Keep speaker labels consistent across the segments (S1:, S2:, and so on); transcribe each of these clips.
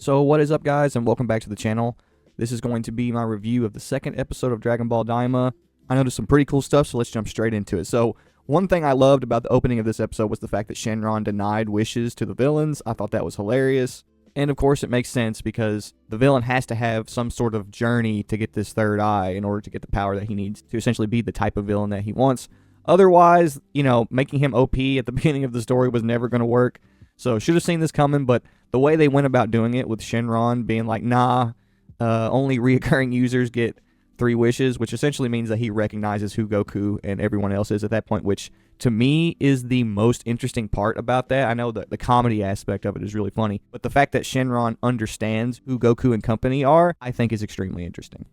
S1: So what is up, guys, and welcome back to the channel. This is going to be my review of the second episode of Dragon Ball Daima. I noticed some pretty cool stuff, so let's jump straight into it. So one thing I loved about the opening of this episode was the fact that Shenron denied wishes to the villains. I thought that was hilarious. And of course it makes sense because the villain has to have some sort of journey to get this third eye in order to get the power that he needs to essentially be the type of villain that he wants. Otherwise, making him OP at the beginning of the story was never going to work. So should have seen this coming, but the way they went about doing it with Shenron being like, nah, only reoccurring users get 3 wishes, which essentially means that he recognizes who Goku and everyone else is at that point, which to me is the most interesting part about that. I know that the comedy aspect of it is really funny, but the fact that Shenron understands who Goku and company are, I think is extremely interesting.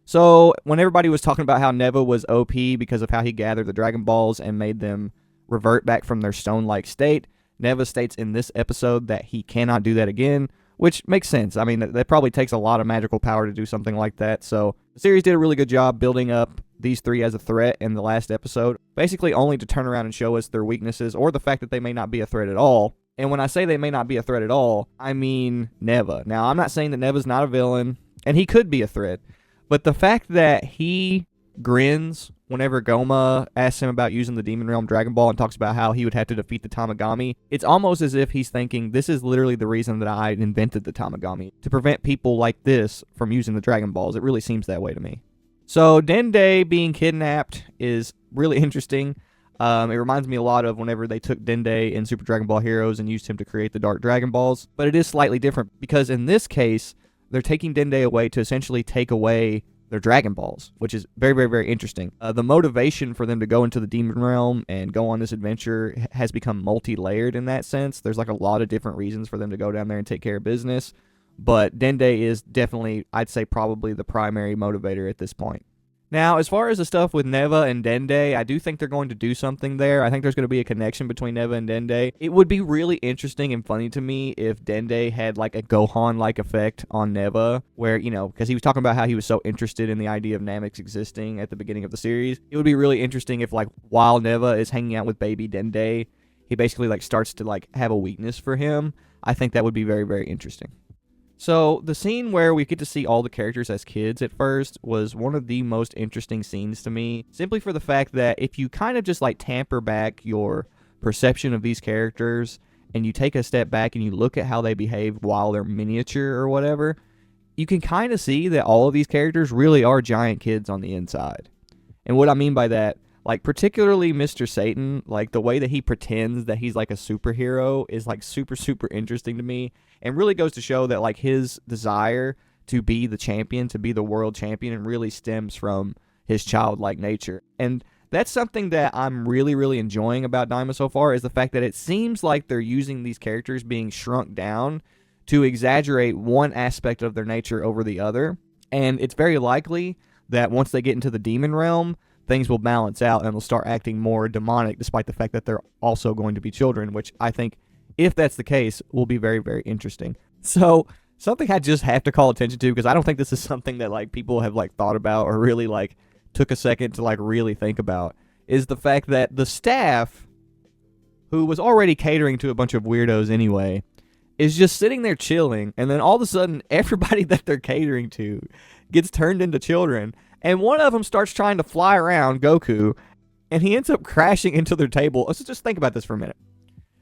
S1: So when everybody was talking about how Neva was OP because of how he gathered the Dragon Balls and made them revert back from their stone-like state, Neva states in this episode that he cannot do that again, which makes sense. I mean, that probably takes a lot of magical power to do something like that. So the series did a really good job building up these 3 as a threat in the last episode, basically only to turn around and show us their weaknesses or the fact that they may not be a threat at all. And when I say they may not be a threat at all, I mean Neva. Now, I'm not saying that Neva's not a villain, and he could be a threat, but the fact that he grins whenever Goma asks him about using the Demon Realm Dragon Ball and talks about how he would have to defeat the Tamagami, it's almost as if he's thinking, this is literally the reason that I invented the Tamagami, to prevent people like this from using the Dragon Balls. It really seems that way to me. So Dende being kidnapped is really interesting. It reminds me a lot of whenever they took Dende in Super Dragon Ball Heroes and used him to create the Dark Dragon Balls, but it is slightly different because in this case, they're taking Dende away to essentially take away their Dragon Balls, which is very, very, very interesting. The motivation for them to go into the Demon Realm and go on this adventure has become multi-layered in that sense. There's like a lot of different reasons for them to go down there and take care of business, but Dende is definitely, I'd say, probably the primary motivator at this point. Now, as far as the stuff with Neva and Dende, I do think they're going to do something there. I think there's going to be a connection between Neva and Dende. It would be really interesting and funny to me if Dende had like a Gohan-like effect on Neva, where, because he was talking about how he was so interested in the idea of Namex existing at the beginning of the series. It would be really interesting if, like, while Neva is hanging out with baby Dende, he basically, like, starts to, like, have a weakness for him. I think that would be very, very interesting. So the scene where we get to see all the characters as kids at first was one of the most interesting scenes to me, simply for the fact that if you kind of just like tamper back your perception of these characters and you take a step back and you look at how they behave while they're miniature or whatever, you can kind of see that all of these characters really are giant kids on the inside. And what I mean by that, like particularly Mr. Satan, like the way that he pretends that he's like a superhero is like super, super interesting to me, and really goes to show that like his desire to be the champion, to be the world champion, really stems from his childlike nature. And that's something that I'm really, really enjoying about Daima so far, is the fact that it seems like they're using these characters being shrunk down to exaggerate one aspect of their nature over the other. And it's very likely that once they get into the demon realm, things will balance out and they'll start acting more demonic, despite the fact that they're also going to be children, which I think, if that's the case, will be very, very interesting. So something I just have to call attention to, because I don't think this is something that like people have like thought about or really like took a second to like really think about, is the fact that the staff, who was already catering to a bunch of weirdos anyway, is just sitting there chilling, and then all of a sudden everybody that they're catering to gets turned into children, and one of them starts trying to fly around Goku, and he ends up crashing into their table. Let's just think about this for a minute.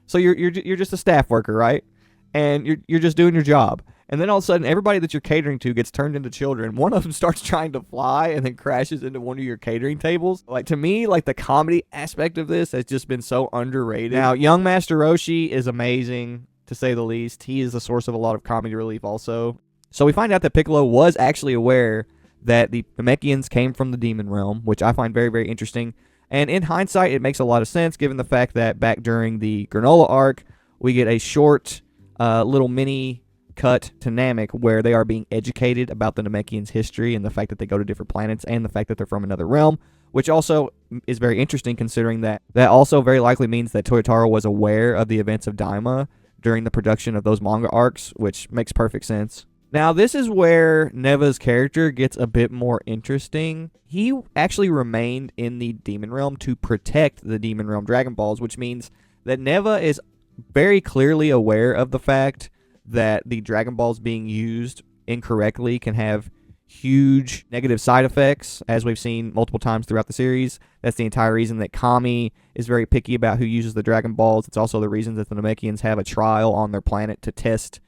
S1: So you're just a staff worker, right? And you're just doing your job. And then all of a sudden, everybody that you're catering to gets turned into children. One of them starts trying to fly and then crashes into one of your catering tables. Like, to me, like, the comedy aspect of this has just been so underrated. Now, young Master Roshi is amazing, to say the least. He is a source of a lot of comedy relief also. So we find out that Piccolo was actually aware that the Namekians came from the Demon Realm, which I find very, very interesting. And in hindsight, it makes a lot of sense, given the fact that back during the Granola arc, we get a short little mini cut to Namek where they are being educated about the Namekians' history and the fact that they go to different planets and the fact that they're from another realm, which also is very interesting, considering that that also very likely means that Toyotaro was aware of the events of Daima during the production of those manga arcs, which makes perfect sense. Now, this is where Neva's character gets a bit more interesting. He actually remained in the Demon Realm to protect the Demon Realm Dragon Balls, which means that Neva is very clearly aware of the fact that the Dragon Balls being used incorrectly can have huge negative side effects, as we've seen multiple times throughout the series. That's the entire reason that Kami is very picky about who uses the Dragon Balls. It's also the reason that the Namekians have a trial on their planet to test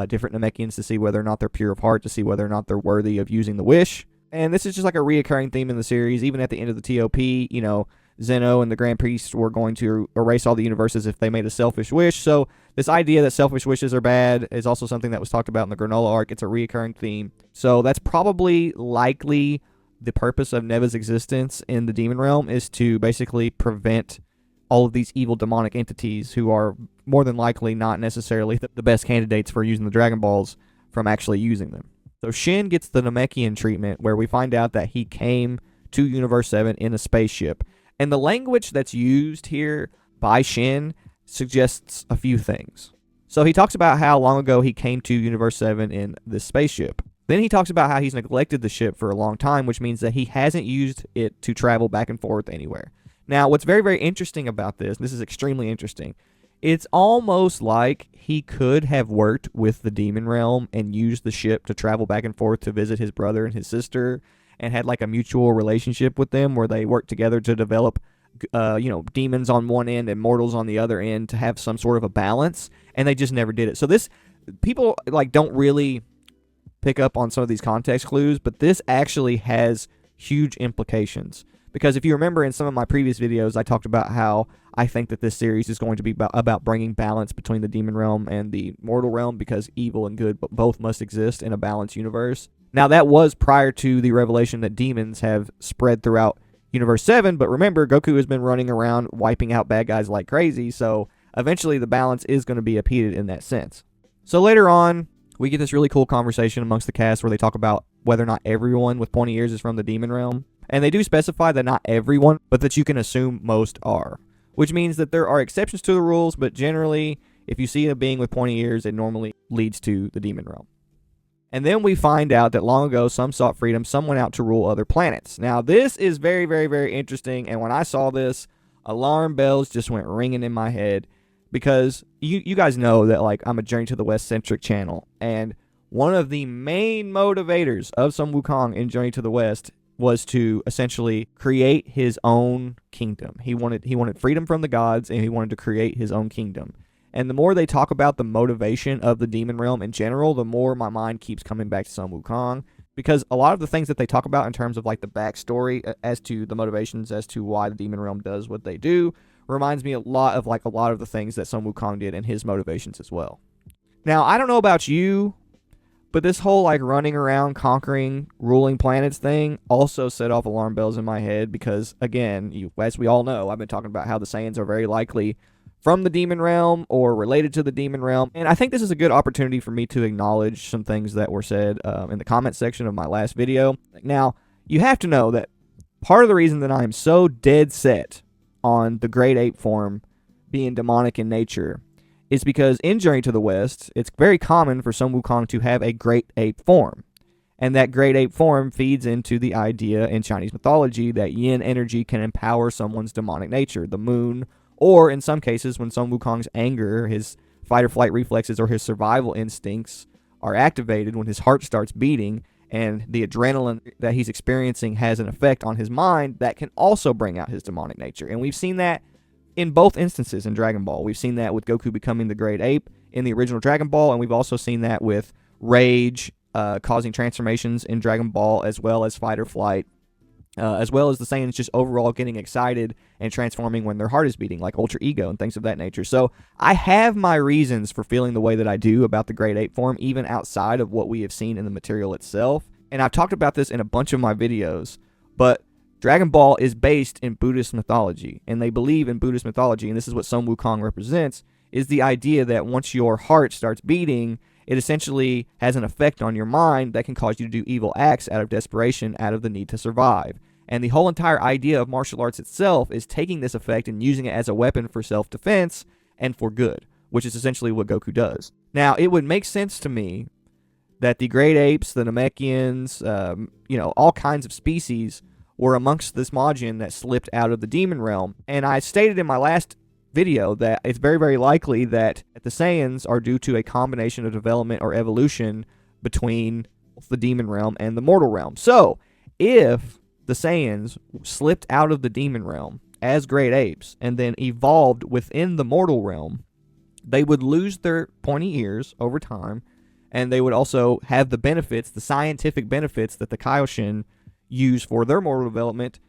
S1: different Namekians to see whether or not they're pure of heart, to see whether or not they're worthy of using the wish. And this is just like a reoccurring theme in the series. Even at the end of the TOP, you know, Zeno and the Grand Priest were going to erase all the universes if they made a selfish wish. So this idea that selfish wishes are bad is also something that was talked about in the Granola arc. It's a reoccurring theme. So that's probably likely the purpose of Neva's existence in the demon realm, is to basically prevent all of these evil demonic entities, who are more than likely not necessarily the best candidates for using the Dragon Balls, from actually using them. So Shin gets the Namekian treatment, where we find out that he came to Universe 7 in a spaceship. And the language that's used here by Shin suggests a few things. So he talks about how long ago he came to Universe 7 in this spaceship. Then he talks about how he's neglected the ship for a long time, which means that he hasn't used it to travel back and forth anywhere. Now, what's very, very interesting about this, this is extremely interesting, it's almost like he could have worked with the demon realm and used the ship to travel back and forth to visit his brother and his sister, and had like a mutual relationship with them where they worked together to develop demons on one end and mortals on the other end, to have some sort of a balance, and they just never did it. So this, people like don't really pick up on some of these context clues, but this actually has huge implications. Because if you remember in some of my previous videos, I talked about how I think that this series is going to be about bringing balance between the demon realm and the mortal realm, because evil and good both must exist in a balanced universe. Now, that was prior to the revelation that demons have spread throughout Universe 7, but remember, Goku has been running around wiping out bad guys like crazy, so eventually the balance is going to be impeded in that sense. So later on, we get this really cool conversation amongst the cast where they talk about whether or not everyone with pointy ears is from the demon realm. And they do specify that not everyone, but that you can assume most are. Which means that there are exceptions to the rules, but generally, if you see a being with pointy ears, it normally leads to the demon realm. And then we find out that long ago, some sought freedom, some went out to rule other planets. Now, this is very, very, very interesting, and when I saw this, alarm bells just went ringing in my head, because you guys know that like I'm a Journey to the West centric channel, and one of the main motivators of Sun Wukong in Journey to the West was to essentially create his own kingdom. He wanted freedom from the gods, and he wanted to create his own kingdom. And the more they talk about the motivation of the demon realm in general, the more my mind keeps coming back to Sun Wukong, because a lot of the things that they talk about in terms of like the backstory as to the motivations as to why the demon realm does what they do reminds me a lot of the things that Sun Wukong did and his motivations as well. Now, I don't know about you, but this whole like running around conquering ruling planets thing also set off alarm bells in my head, because again, as we all know, I've been talking about how the Saiyans are very likely from the demon realm or related to the demon realm. And I think this is a good opportunity for me to acknowledge some things that were said in the comment section of my last video. Now, you have to know that part of the reason that I am so dead set on the great ape form being demonic in nature is because in Journey to the West, it's very common for Sun Wukong to have a great ape form. And that great ape form feeds into the idea in Chinese mythology that yin energy can empower someone's demonic nature, the moon, or in some cases, when Sun Wukong's anger, his fight or flight reflexes, or his survival instincts are activated, when his heart starts beating and the adrenaline that he's experiencing has an effect on his mind, that can also bring out his demonic nature. And we've seen that in both instances in Dragon Ball. We've seen that with Goku becoming the great ape in the original Dragon Ball, and we've also seen that with rage causing transformations in Dragon Ball, as well as fight or flight, as well as the Saiyans just overall getting excited and transforming when their heart is beating, like Ultra Ego and things of that nature. So I have my reasons for feeling the way that I do about the great ape form, even outside of what we have seen in the material itself. And I've talked about this in a bunch of my videos, but Dragon Ball is based in Buddhist mythology, and they believe in Buddhist mythology, and this is what Sun Wukong represents, is the idea that once your heart starts beating, it essentially has an effect on your mind that can cause you to do evil acts out of desperation, out of the need to survive. And the whole entire idea of martial arts itself is taking this effect and using it as a weapon for self-defense and for good, which is essentially what Goku does. Now, it would make sense to me that the great apes, the Namekians, all kinds of species were amongst this Majin that slipped out of the demon realm. And I stated in my last video that it's very, very likely that the Saiyans are due to a combination of development or evolution between the demon realm and the mortal realm. So, if the Saiyans slipped out of the demon realm as great apes and then evolved within the mortal realm, they would lose their pointy ears over time, and they would also have the benefits, the scientific benefits that the Kaioshin use for their mortal development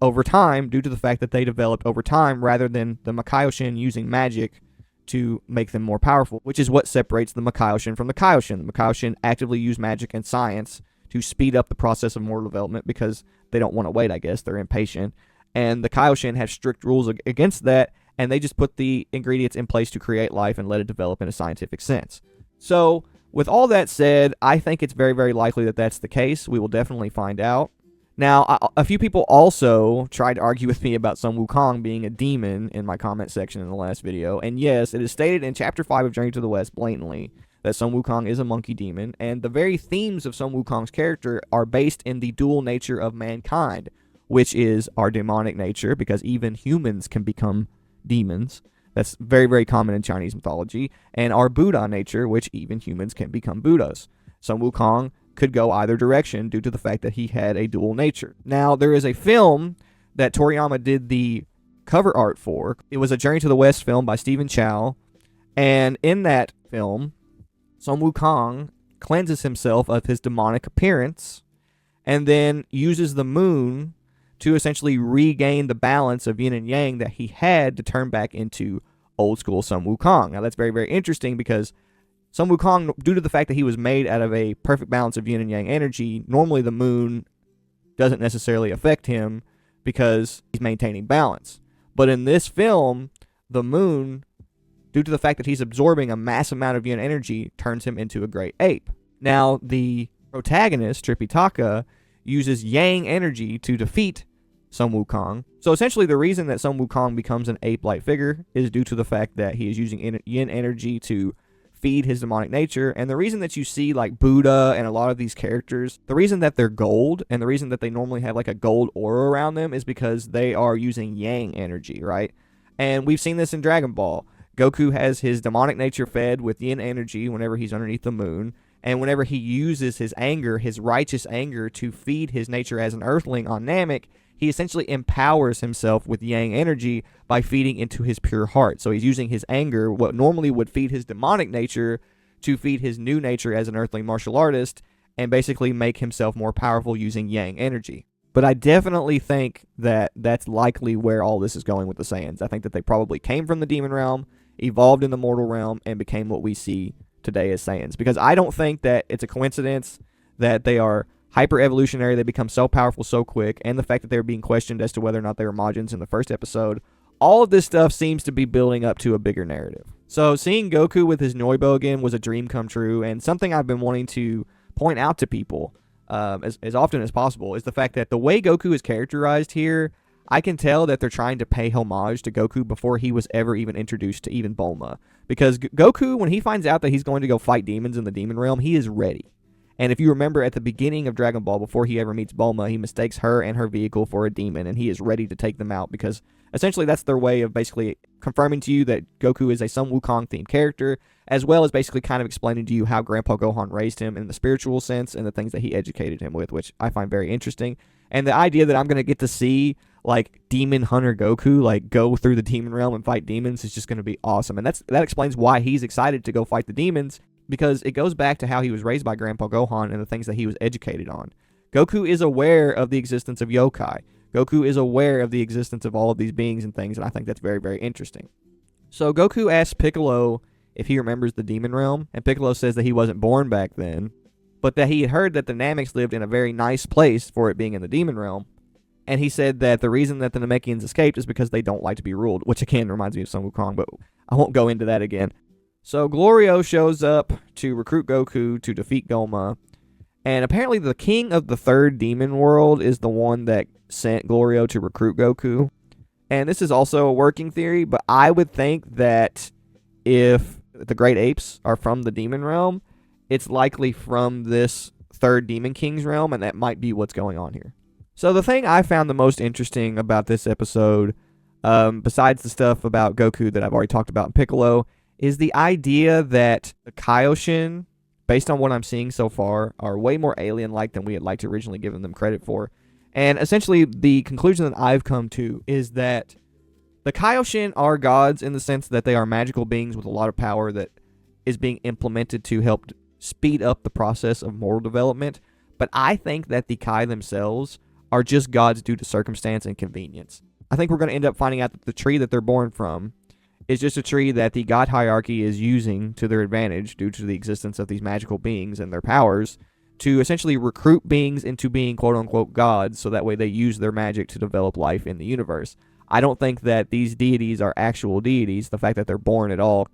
S1: over time due to the fact that they developed over time rather than the Kaioshin using magic to make them more powerful, which is what separates the Kaioshin from the Kaioshin. The Kaioshin actively use magic and science to speed up the process of mortal development because they don't want to wait, I guess. They're impatient. And the Kaioshin have strict rules against that, and they just put the ingredients in place to create life and let it develop in a scientific sense. So, with all that said, I think it's very, very likely that that's the case. We will definitely find out. Now, a few people also tried to argue with me about Sun Wukong being a demon in my comment section in the last video. And yes, it is stated in Chapter 5 of Journey to the West blatantly that Sun Wukong is a monkey demon. And the very themes of Sun Wukong's character are based in the dual nature of mankind, which is our demonic nature, because even humans can become demons. That's very, very common in Chinese mythology. And our Buddha nature, which even humans can become Buddhas. Sun Wukong could go either direction due to the fact that he had a dual nature. Now, there is a film that Toriyama did the cover art for. It was a Journey to the West film by Stephen Chow. And in that film, Sun Wukong cleanses himself of his demonic appearance and then uses the moon to essentially regain the balance of yin and yang that he had to turn back into old school Sun Wukong. Now, that's very, very interesting because Sun Wukong, due to the fact that he was made out of a perfect balance of yin and yang energy, normally the moon doesn't necessarily affect him because he's maintaining balance. But in this film, the moon, due to the fact that he's absorbing a massive amount of yin energy, turns him into a great ape. Now, the protagonist, Tripitaka, uses yang energy to defeat Sun Wukong. So essentially the reason that Sun Wukong becomes an ape-like figure is due to the fact that he is using yin energy to feed his demonic nature. And the reason that you see like Buddha and a lot of these characters, the reason that they're gold and the reason that they normally have like a gold aura around them is because they are using yang energy, right? And we've seen this in Dragon Ball. Goku has his demonic nature fed with yin energy whenever he's underneath the moon. And whenever he uses his anger, his righteous anger, to feed his nature as an earthling on Namek, he essentially empowers himself with yang energy by feeding into his pure heart. So he's using his anger, what normally would feed his demonic nature, to feed his new nature as an earthling martial artist, and basically make himself more powerful using yang energy. But I definitely think that that's likely where all this is going with the Saiyans. I think that they probably came from the demon realm, evolved in the mortal realm, and became what we see today as Saiyans. Because I don't think that it's a coincidence that they are hyper-evolutionary, they become so powerful so quick, and the fact that they were being questioned as to whether or not they were Majins in the first episode. All of this stuff seems to be building up to a bigger narrative. So seeing Goku with his Noibo again was a dream come true, and something I've been wanting to point out to people as often as possible is the fact that the way Goku is characterized here, I can tell that they're trying to pay homage to Goku before he was ever even introduced to even Bulma. Because Goku, when he finds out that he's going to go fight demons in the demon realm, he is ready. And if you remember at the beginning of Dragon Ball, before he ever meets Bulma, he mistakes her and her vehicle for a demon, and he is ready to take them out because essentially that's their way of basically confirming to you that Goku is a Sun Wukong-themed character, as well as basically kind of explaining to you how Grandpa Gohan raised him in the spiritual sense and the things that he educated him with, which I find very interesting. And the idea that I'm going to get to see like Demon Hunter Goku like go through the demon realm and fight demons is just going to be awesome. And that explains why he's excited to go fight the demons, because it goes back to how he was raised by Grandpa Gohan and the things that he was educated on. Goku is aware of the existence of yokai. Goku is aware of the existence of all of these beings and things, and I think that's very, very interesting. So Goku asks Piccolo if he remembers the demon realm, and Piccolo says that he wasn't born back then, but that he had heard that the Nameks lived in a very nice place for it being in the demon realm. And he said that the reason that the Namekians escaped is because they don't like to be ruled, which again reminds me of Sun Wukong, but I won't go into that again. So Glorio shows up to recruit Goku to defeat Goma, and apparently the king of the third demon world is the one that sent Glorio to recruit Goku. And this is also a working theory, but I would think that if the great apes are from the demon realm, it's likely from this third demon king's realm, and that might be what's going on here. So the thing I found the most interesting about this episode besides the stuff about Goku that I've already talked about in Piccolo, is the idea that the Kaioshin, based on what I'm seeing so far, are way more alien-like than we had liked to originally given them credit for. And essentially, the conclusion that I've come to is that the Kaioshin are gods in the sense that they are magical beings with a lot of power that is being implemented to help speed up the process of moral development. But I think that the Kai themselves are just gods due to circumstance and convenience. I think we're going to end up finding out that the tree that they're born from is just a tree that the god hierarchy is using to their advantage due to the existence of these magical beings and their powers to essentially recruit beings into being quote-unquote gods, so that way they use their magic to develop life in the universe. I don't think that these deities are actual deities. The fact that they're born at all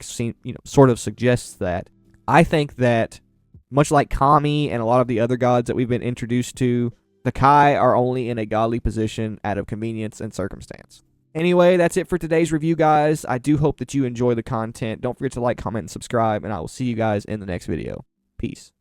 S1: sort of suggests that. I think that, much like Kami and a lot of the other gods that we've been introduced to, the Kai are only in a godly position out of convenience and circumstance. Anyway, that's it for today's review, guys. I do hope that you enjoy the content. Don't forget to like, comment, and subscribe, and I will see you guys in the next video. Peace.